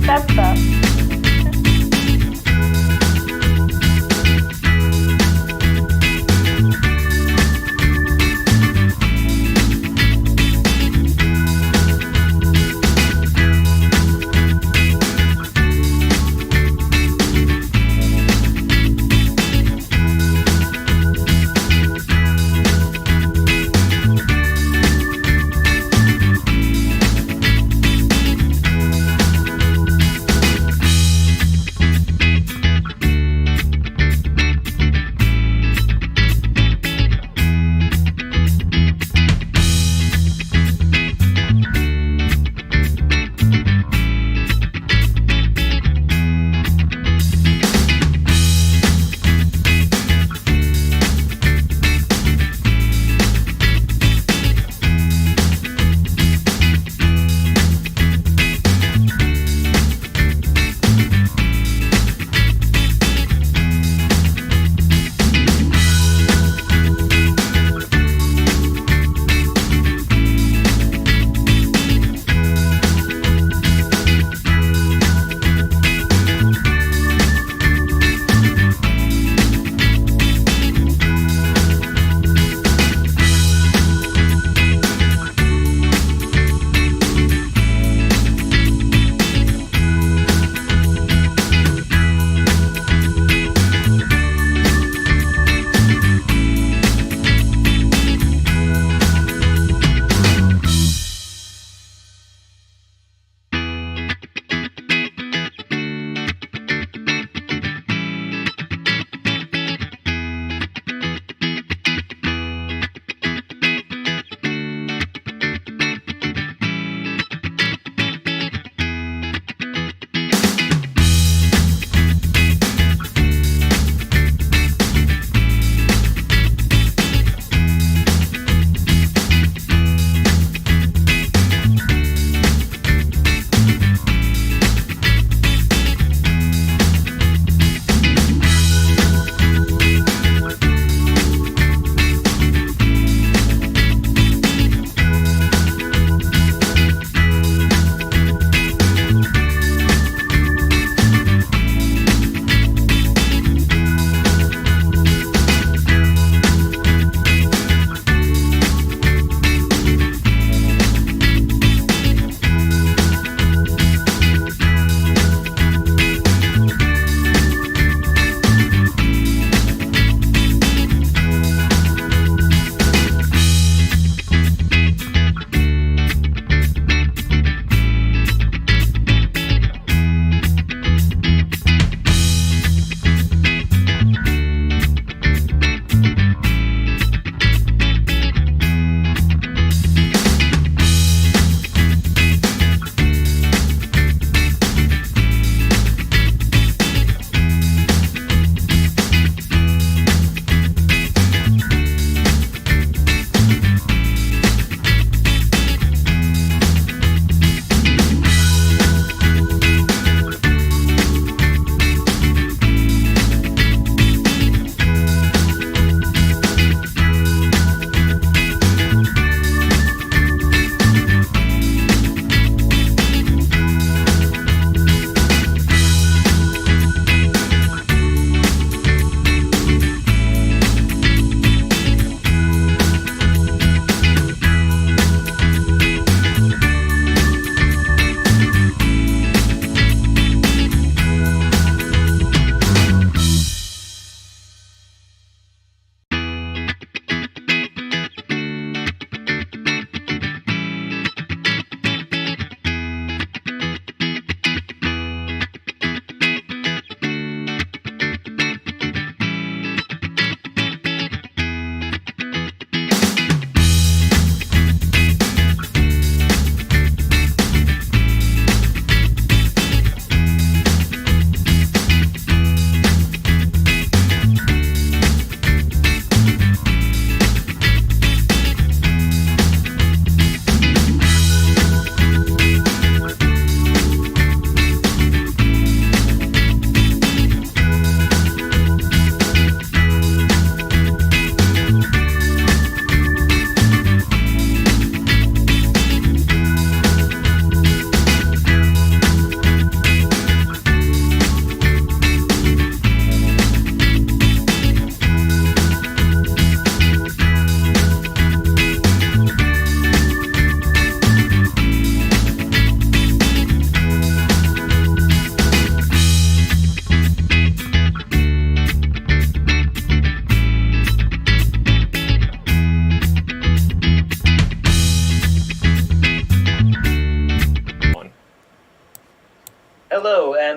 That's that.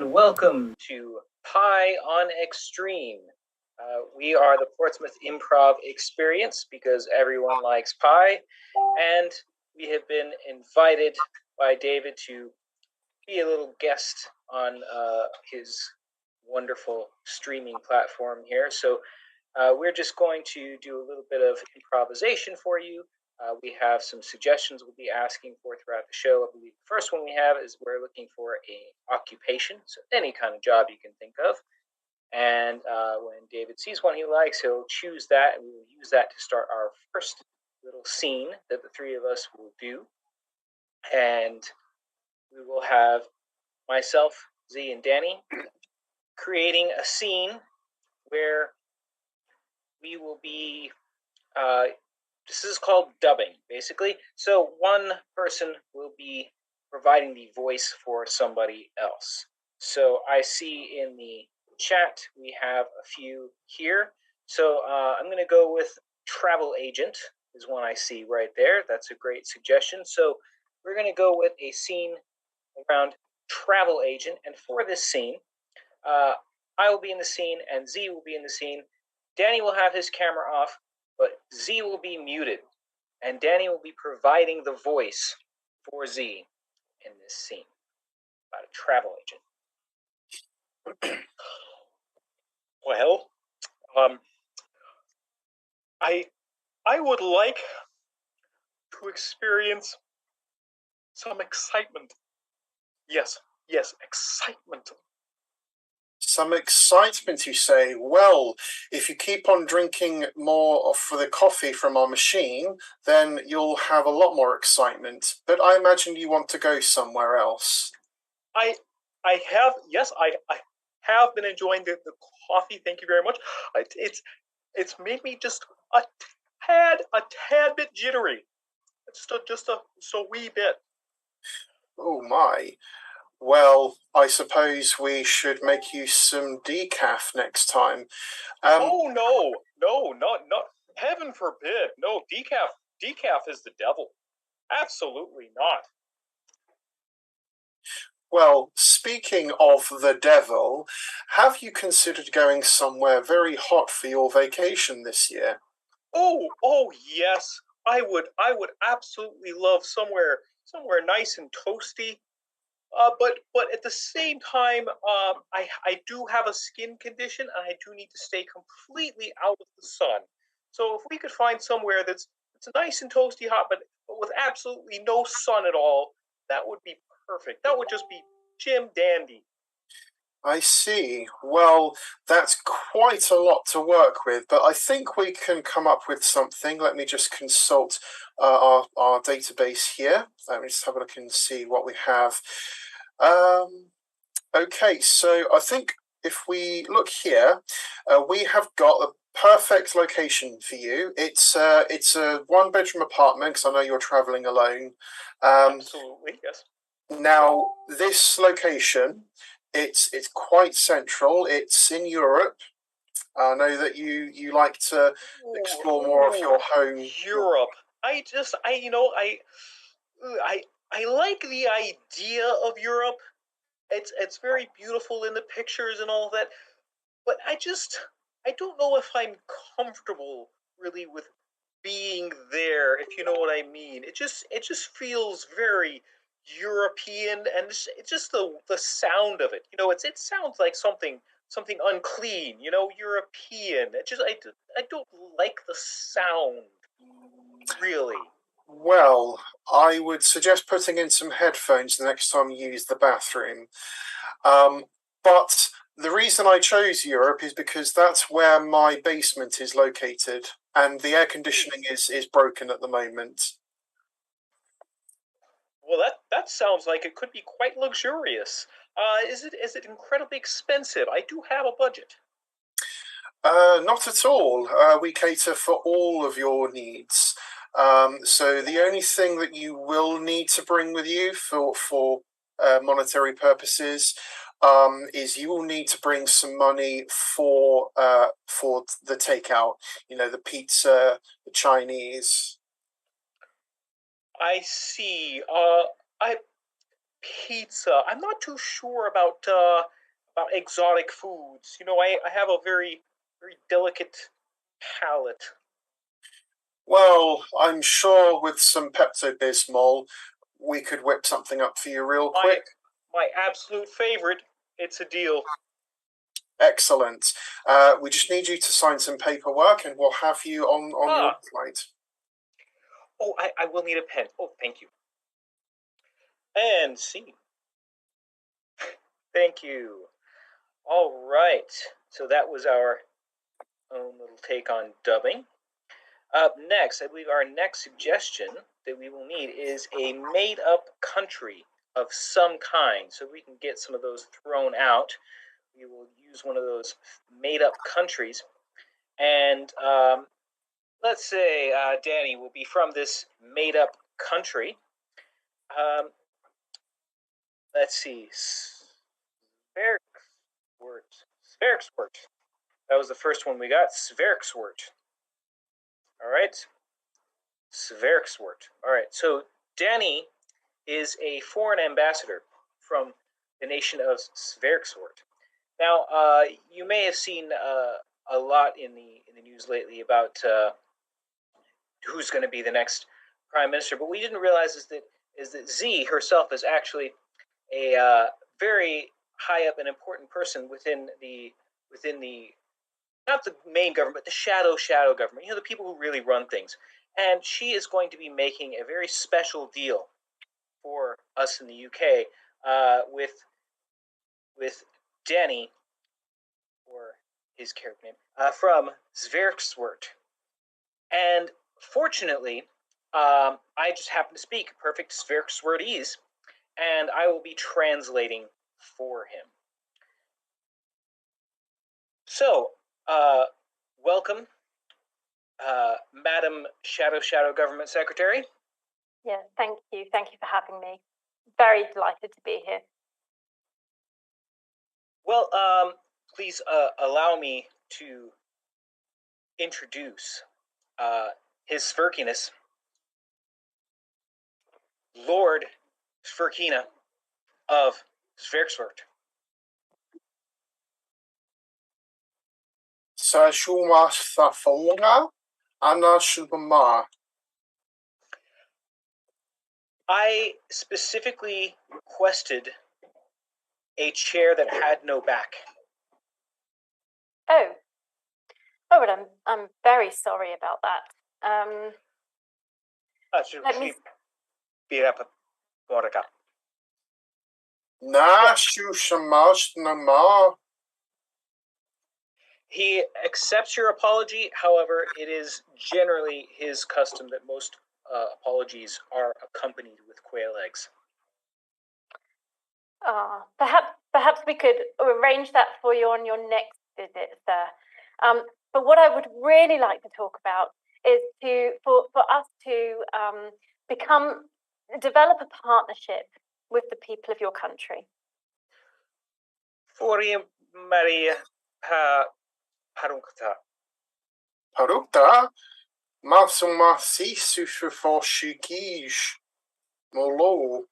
and welcome to Pie on Extreme. We are the Portsmouth Improv experience because everyone likes pie, and we have been invited by David to be a little guest on his wonderful streaming platform here. So we're just going to do a little bit of improvisation for you. We have some suggestions we'll be asking for throughout the show. I believe the first one we have is we're looking for a occupation, so any kind of job you can think of. And when David sees one he likes, he'll choose that, and we will use that to start our first little scene that the three of us will do. And we will have myself, Z, and Danny creating a scene where we will be this is called dubbing, basically. So one person will be providing the voice for somebody else. So I see in the chat we have a few here. So I'm going to go with travel agent is one I see right there. That's a great suggestion. So we're going to go with a scene around travel agent. And for this scene, I will be in the scene and Z will be in the scene. Danny will have his camera off, but Z will be muted, and Danny will be providing the voice for Z in this scene about a travel agent. Well, I would like to experience some excitement. Yes, excitement. Some excitement, you say? Well, if you keep on drinking more for the coffee from our machine, then you'll have a lot more excitement. But I imagine you want to go somewhere else. I have been enjoying the coffee. Thank you very much. It's made me just a tad bit jittery. Just a wee bit. Oh my. Well, I suppose we should make you some decaf next time. Oh no, not heaven forbid. No, decaf is the devil. Absolutely not. Well, speaking of the devil, have you considered going somewhere very hot for your vacation this year? Oh yes. I would absolutely love somewhere nice and toasty. But at the same time, I do have a skin condition, and I do need to stay completely out of the sun. So if we could find somewhere that's nice and toasty hot, but with absolutely no sun at all, that would be perfect. That would just be Jim Dandy. I see. Well, that's quite a lot to work with, but I think we can come up with something. Let me just consult our database here. Let me just have a look and see what we have. Okay, so I think if we look here, we have got a perfect location for you. It's a one-bedroom apartment, because I know you're traveling alone. Absolutely, yes. Now, this location, it's quite central. It's in Europe. I know that you like to explore more of your home. Europe. I like the idea of Europe. It's very beautiful in the pictures and all that, but I don't know if I'm comfortable really with being there, if you know what I mean. It just feels very European, and it's just the sound of it. It sounds like something unclean. European. I don't like the sound, really. Well, I would suggest putting in some headphones the next time you use the bathroom. But the reason I chose Europe is because that's where my basement is located, and the air conditioning is broken at the moment. Well, that sounds like it could be quite luxurious. Is it incredibly expensive? I do have a budget. Not at all. We cater for all of your needs. So the only thing that you will need to bring with you for monetary purposes is you will need to bring some money for the takeout. The pizza, the Chinese. I see. pizza. I'm not too sure about exotic foods. You know, I have a very delicate palate. Well, I'm sure with some Pepto-Bismol, we could whip something up for you real quick. My absolute favorite. It's a deal. Excellent. We just need you to sign some paperwork, and we'll have you on your flight. Oh, I will need a pen. Oh, thank you. And see. Thank you. All right. So that was our own little take on dubbing. Up next, I believe our next suggestion that we will need is a made-up country of some kind. So we can get some of those thrown out. We will use one of those made-up countries. And let's say Danny will be from this made-up country. Let's see. Sverkswort. That was the first one we got. Sverkswort. All right. Sverkswort. All right. So Danny is a foreign ambassador from the nation of Sverkswort. Now, you may have seen a lot in the news lately about who's going to be the next prime minister, but we didn't realize is that Z herself is actually a very high up and important person within the not the main government, but the shadow government. You know, the people who really run things. And she is going to be making a very special deal for us in the UK with Danny, or his character name, from Zverkswort. And fortunately, I just happen to speak perfect Zverkswortese, and I will be translating for him. So, welcome, Madam Shadow Government Secretary. Yeah, thank you. Thank you for having me. Very delighted to be here. Well, please allow me to introduce His Sverkiness, Lord Sverkina of Sverkswort. I specifically requested a chair that had no back. Oh, but I'm very sorry about that. Let me. He accepts your apology. However, it is generally his custom that most apologies are accompanied with quail eggs. Perhaps we could arrange that for you on your next visit, sir. But what I would really like to talk about is for us to develop a partnership with the people of your country. Maria Parukta? Masumasi Sushufoshikish Molo.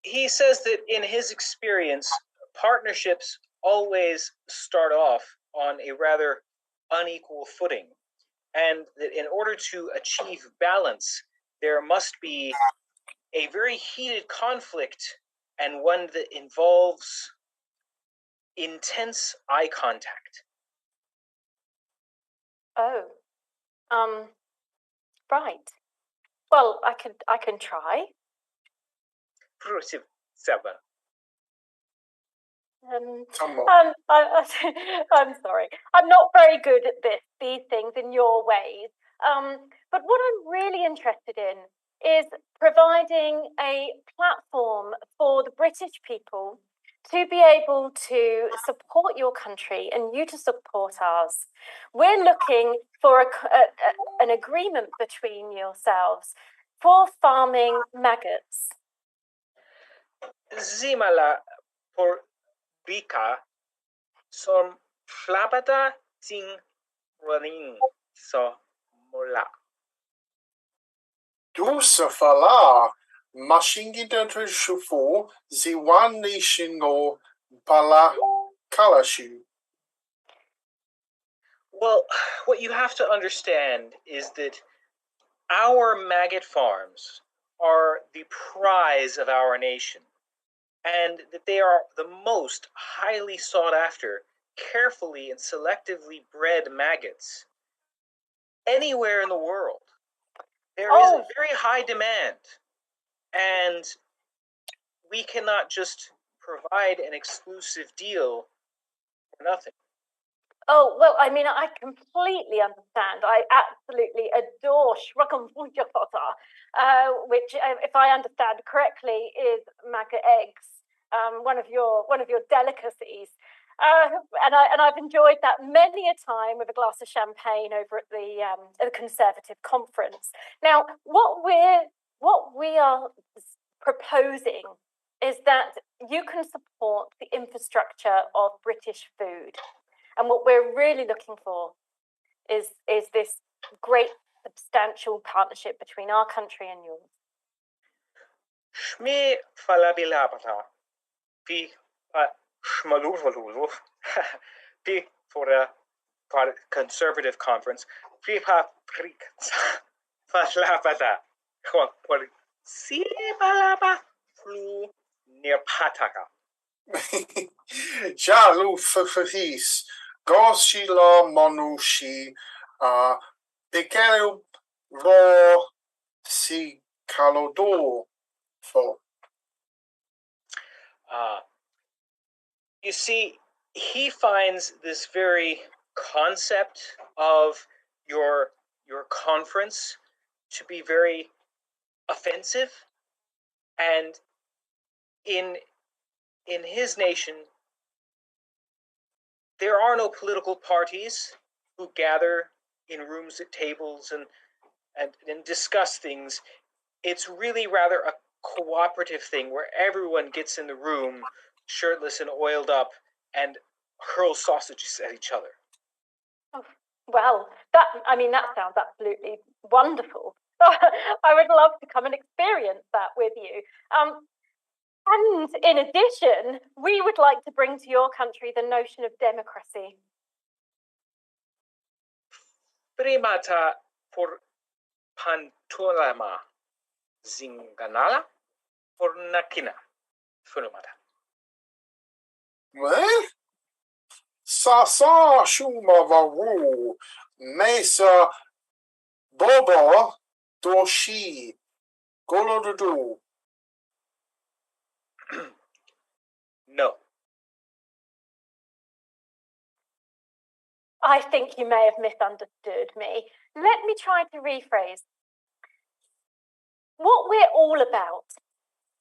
He says that in his experience, partnerships always start off on a rather unequal footing, and that in order to achieve balance, there must be a very heated conflict, and one that involves intense eye contact. Oh, right. Well, I can try. I'm sorry. I'm not very good at these things in your ways. But what I'm really interested in is providing a platform for the British people to be able to support your country and you to support ours. We're looking for an agreement between yourselves for farming maggots. Zimala por Bika som flabada ting running so mola. Dusafala Mashingida Shufu, Ziwan Nishingo Bala Kalashu. Well, what you have to understand is that our maggot farms are the prize of our nation, and that they are the most highly sought after, carefully and selectively bred maggots anywhere in the world. There is a very high demand, and we cannot just provide an exclusive deal for nothing. Oh, well, I mean, I completely understand. I absolutely adore Shrakamvujapota, which, if I understand correctly, is maggot eggs, one of your delicacies. And I've enjoyed that many a time with a glass of champagne over at the Conservative conference. Now, what we are proposing is that you can support the infrastructure of British food. And what we're really looking for is this great substantial partnership between our country and yours. Shmi falabilabata fi shmalulvalulu fi for the Conservative conference fi falabata for si balaba flu near pataka. Jalu Fafis, Goshila Monushi, Bigel Raw Si Kalodor for. You see, he finds this very concept of your conference to be very offensive, and in his nation there are no political parties who gather in rooms at tables and discuss things. It's really rather a cooperative thing where everyone gets in the room shirtless and oiled up and hurls sausages at each other. Oh, well, that sounds absolutely wonderful. I would love to come and experience that with you. And in addition, we would like to bring to your country the notion of democracy. Primata por pantolama zinganala por nakina funumata. Well, Sasa Shumavaru, Mesa Boba Doshi, Golododu. No. I think you may have misunderstood me. Let me try to rephrase. What we're all about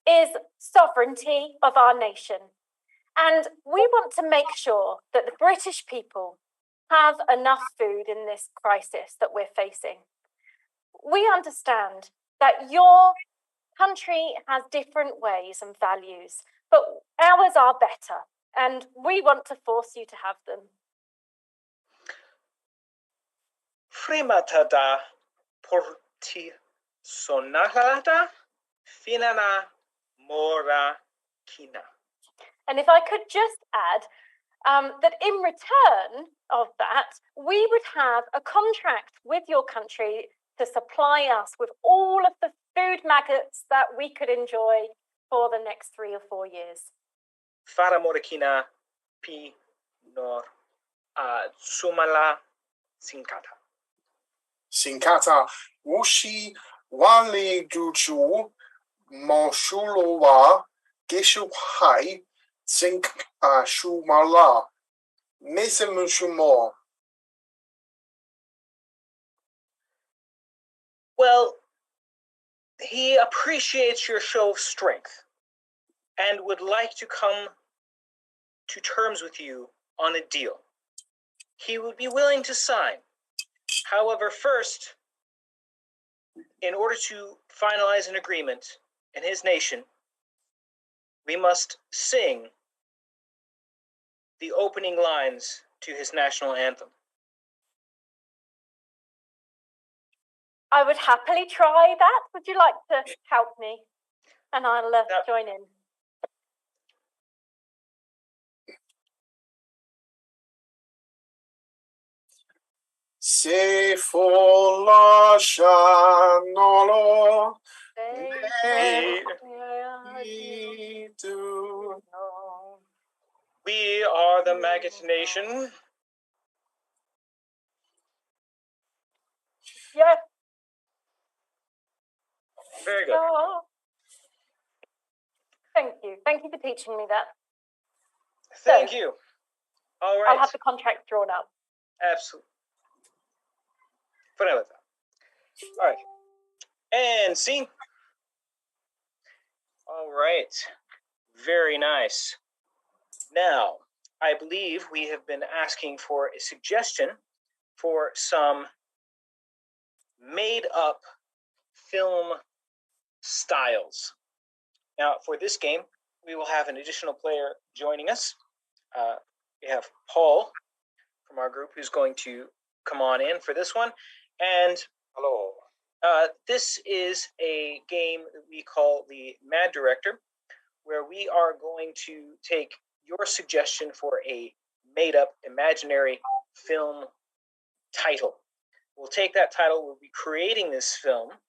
is sovereignty of our nation. And we want to make sure that the British people have enough food in this crisis that we're facing. We understand that your country has different ways and values, but ours are better, and we want to force you to have them. Frimata da porti sonata finana mora kina. And if I could just add that in return of that, we would have a contract with your country to supply us with all of the food maggots that we could enjoy for the next 3 or 4 years. Fara morakina pi nor sumala sinkata. Sinkata Wushi Wali Juju Monshulowa Geshu Hai Sink Shumala Mesemushumo. Well, he appreciates your show of strength and would like to come to terms with you on a deal. He would be willing to sign. However, first, in order to finalize an agreement in his nation, we must sing the opening lines to his national anthem. I would happily try that. Would you like to help me? And I'll join in. Se fola shanolo We are the Maggot Nation. Yes. Very good. Oh. Thank you. Thank you for teaching me that. Thank you. All right. I'll have the contract drawn up. Absolutely. All right. And scene. All right. Very nice. Now, I believe we have been asking for a suggestion for some made-up film styles. Now, for this game, we will have an additional player joining us. We have Paul from our group who's going to come on in for this one. And hello. This is a game that we call the Mad Director, where we are going to take your suggestion for a made-up imaginary film title. We'll take that title, we'll be creating this film,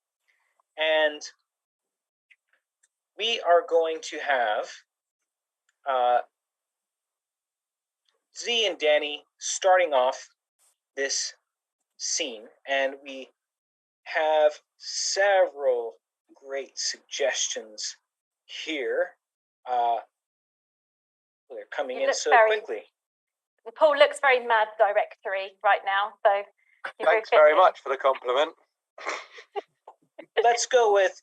and we are going to have Z and Danny starting off this scene, and we have several great suggestions here. They're coming in so quickly. Paul looks very Mad Directory right now, so thanks very much for the compliment. Let's go with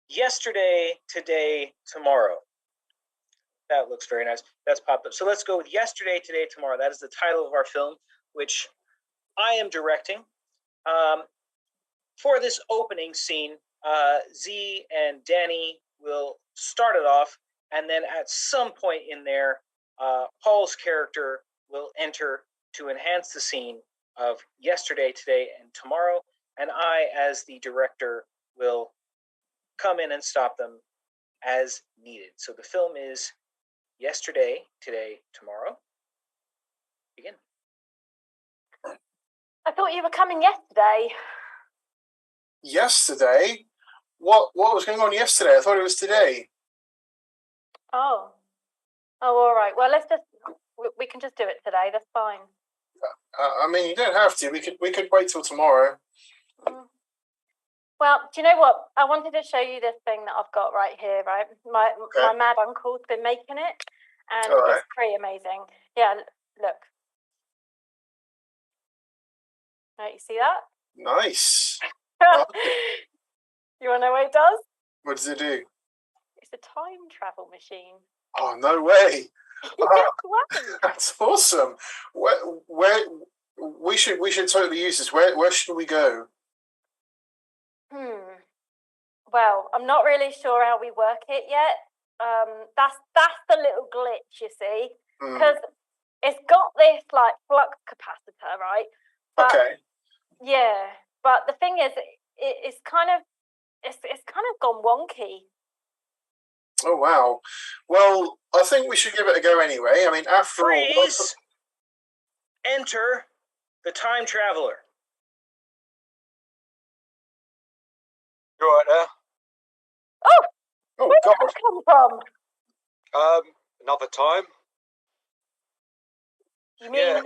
yesterday, today, tomorrow. That looks very nice. That's popped up. So let's go with yesterday, today, tomorrow. That is the title of our film, which I am directing. For this opening scene, Z and Danny will start it off, and then at some point in there, Paul's character will enter to enhance the scene of yesterday, today, and tomorrow, and I, as the director, will come in and stop them as needed. So the film is yesterday, today, tomorrow. Begin. I thought you were coming yesterday. Yesterday? What was going on yesterday? I thought it was today. Oh, all right. Well, we can just do it today. That's fine. I mean, you don't have to. We could wait till tomorrow. Well, do you know what? I wanted to show you this thing that I've got right here. Right, my mad uncle's been making it, and it's pretty amazing. Yeah, look. Right, you see that? Nice. You want to know what it does? What does it do? It's a time travel machine. Oh, no way. Yes, that's awesome. Where we should totally use this. Where should we go? Well, I'm not really sure how we work it yet. That's the little glitch, you see, because it's got this like flux capacitor, right? But, okay. Yeah, but the thing is, it's kind of gone wonky. Oh wow. Well, I think we should give it a go anyway. I mean, after all, enter the time traveler. You right there? Oh where God! did that come from? Another time. You mean? Yeah.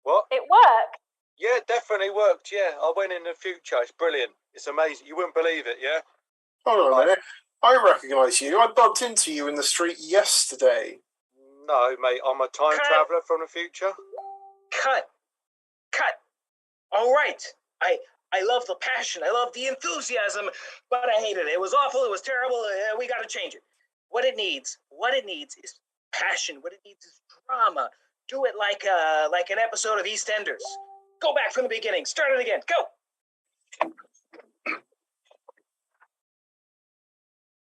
What? It worked. Yeah, it definitely worked. Yeah, I went in the future. It's brilliant. It's amazing. You wouldn't believe it. Yeah. Hold on a minute. I recognise you. I bumped into you in the street yesterday. No, mate. I'm a time traveller from the future. Cut. All right. I love the passion. I love the enthusiasm, but I hated it. It was awful. It was terrible. We got to change it. What it needs is passion. What it needs is drama. Do it like an episode of EastEnders. Go back from the beginning. Start it again. Go.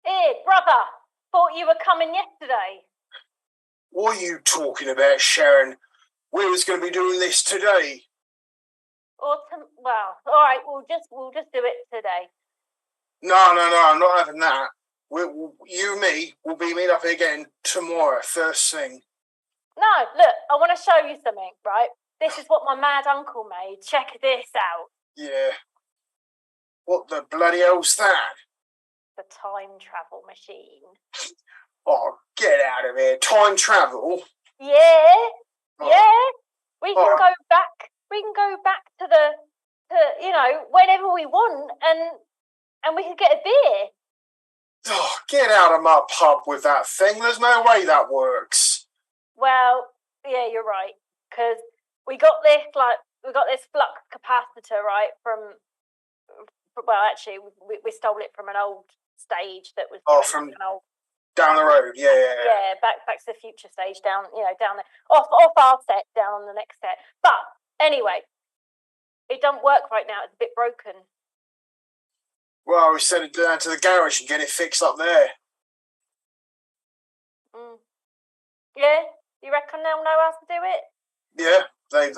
Hey, brother. Thought you were coming yesterday. What are you talking about, Sharon? We was going to be doing this today. Well, all right. We'll just do it today. No, I'm not having that. you and me will be meet up again tomorrow, first thing. No, look, I want to show you something, right? This is what my mad uncle made. Check this out. Yeah. What the bloody hell's that? The time travel machine. Oh, get out of here. Time travel? Yeah, Oh. yeah. We can Oh. go back. We can go back to whenever we want, and we could get a beer. Oh, get out of my pub with that thing. There's no way that works. Well, yeah, you're right. Because we got this flux capacitor, right? Actually, we stole it from an old stage that was from an old down the road. Yeah. Back to the Future stage down there off our set down on the next set. But anyway, it doesn't work right now. It's a bit broken. Well, we send it down to the garage and get it fixed up there. Yeah, you reckon they'll know how to do it? Yeah, they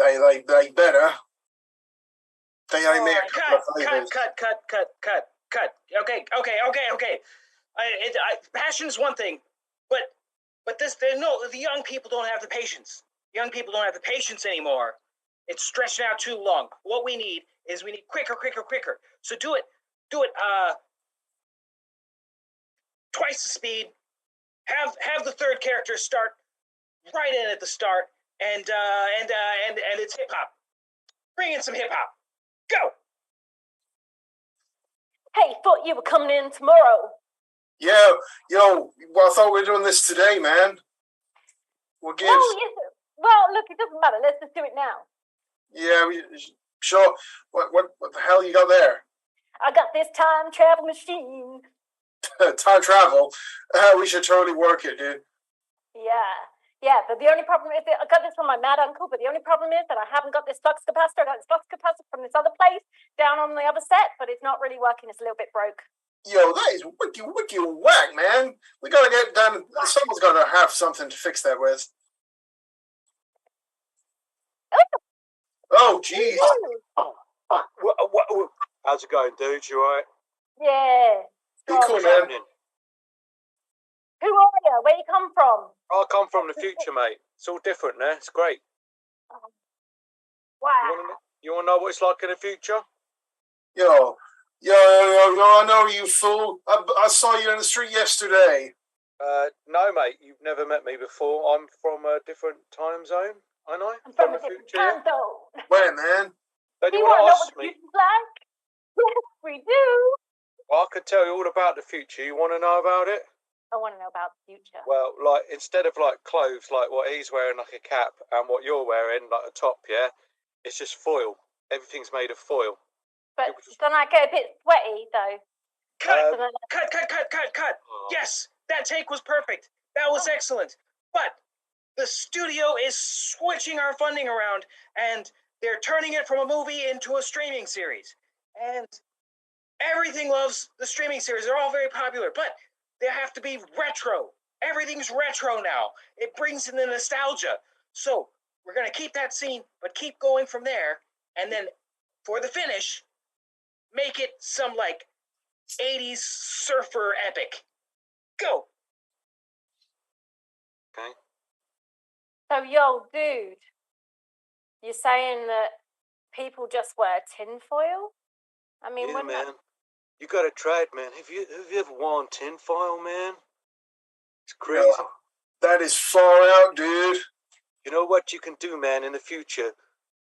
better. They owe me a couple of favors. Cut. Okay. Passion's one thing, but the young people don't have the patience. Young people don't have the patience anymore. It's stretched out too long. What we need is quicker. So do it twice the speed. Have the third character start right in at the start, and it's hip hop. Bring in some hip hop. Go. Hey, thought you were coming in tomorrow. Yeah, well, I thought we were doing this today, man. Well, look, it doesn't matter. Let's just do it now. Yeah, sure. What the hell you got there? I got this time travel machine. Time travel? We should totally work it, dude. Yeah, but the only problem is that I got this from my mad uncle, but the only problem is that I haven't got this flux capacitor. I got this flux capacitor from this other place down on the other set, but it's not really working. It's a little bit broke. Yo, that is wicked whack, man. We gotta get done. Someone's gotta have something to fix that with. Oh, jeez. How's it going, dude? You alright? Yeah. Be cool, man. Who are you? Where you come from? I come from the future, mate. It's all different now. It's great. Wow. You want to know what it's like in the future? Yo, I know you fool. I saw you in the street yesterday. No, mate. You've never met me before. I'm from a different time zone. I know. I'm from a different time zone. Where, man? Don't Do you you want want to know to what ask the me? future's like? Yes, we do. Well, I could tell you all about the future. You want to know about it? I want to know about the future. Well, like, instead of, like, clothes, like what he's wearing, like a cap, and what you're wearing, like a top, yeah? It's just foil. Everything's made of foil. But don't I get a bit sweaty, though? Cut. Yes, that take was perfect. That was excellent. But the studio is switching our funding around, and they're turning it from a movie into a streaming series. And everything loves the streaming series. They're all very popular, but they have to be retro. Everything's retro now. It brings in the nostalgia. So we're going to keep that scene, but keep going from there. And then for the finish, make it some, like, 80s surfer epic. Go. Okay. So, yo, dude, you're saying that people just wear tinfoil? I mean, yeah, man. You gotta try it, man. Have you ever worn tinfoil, man? It's crazy. Yeah, that is far out, dude. You know what you can do, man, in the future?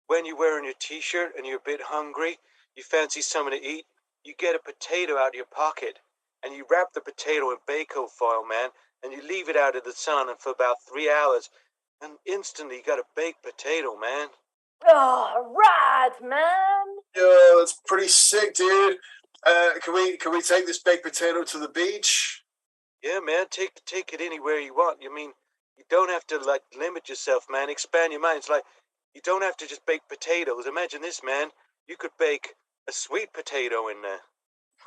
When you're wearing your t-shirt and you're a bit hungry, you fancy something to eat, you get a potato out of your pocket, and you wrap the potato in bako foil, man, and you leave it out in the sun for about 3 hours, and instantly you got a baked potato, man. Oh, rad, man. Yeah, that's pretty sick, dude. Can we take this baked potato to the beach? Yeah, man, take it anywhere you want. I mean, you don't have to, like, limit yourself, man. Expand your mind. It's like, you don't have to just bake potatoes. Imagine this, man. You could bake a sweet potato in there.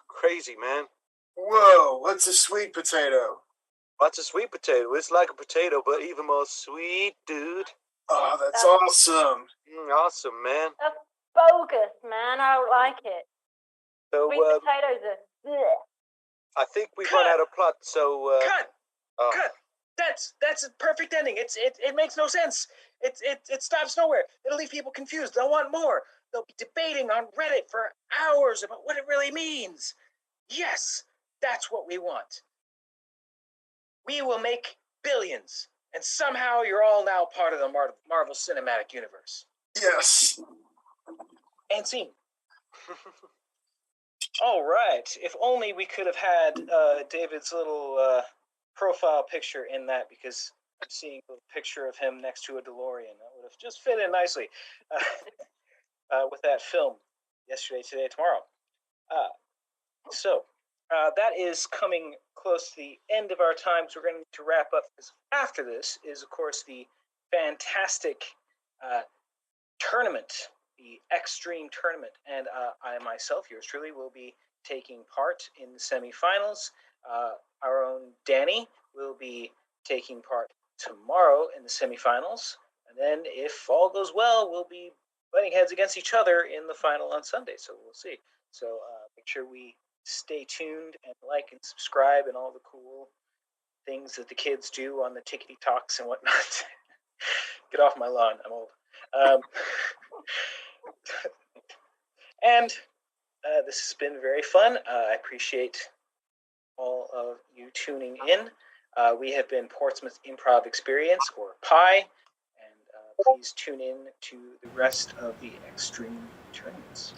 Crazy, man. Whoa, what's a sweet potato? What's a sweet potato? It's like a potato, but even more sweet, dude. Oh, that's awesome. Awesome, man. That's bogus, man. I don't like it. So, Sweet potatoes are... I think we've run out of plot, so... Cut! That's a perfect ending. It makes no sense. It stops nowhere. It'll leave people confused. They'll want more. They'll be debating on Reddit for hours about what it really means. Yes, that's what we want. We will make billions, and somehow you're all now part of the Marvel Cinematic Universe. Yes. And scene. All right. If only we could have had David's little profile picture in that, because I'm seeing a picture of him next to a DeLorean. That would have just fit in nicely with that film, Yesterday, Today, Tomorrow. So that is coming close to the end of our time, so we're going to wrap up. Because after this is, of course, the fantastic tournament, the XStreamed tournament, and I myself, yours truly, will be taking part in the semifinals. Our own Danny will be taking part tomorrow in the semifinals, and then if all goes well, we'll be butting heads against each other in the final on Sunday. So we'll see. So make sure we stay tuned and like and subscribe and all the cool things that the kids do on the tickety talks and whatnot. Get off my lawn. I'm old. And this has been very fun. I appreciate all of you tuning in. We have been Portsmouth Improv Experience, or PI, and please tune in to the rest of the XStreamed tournaments.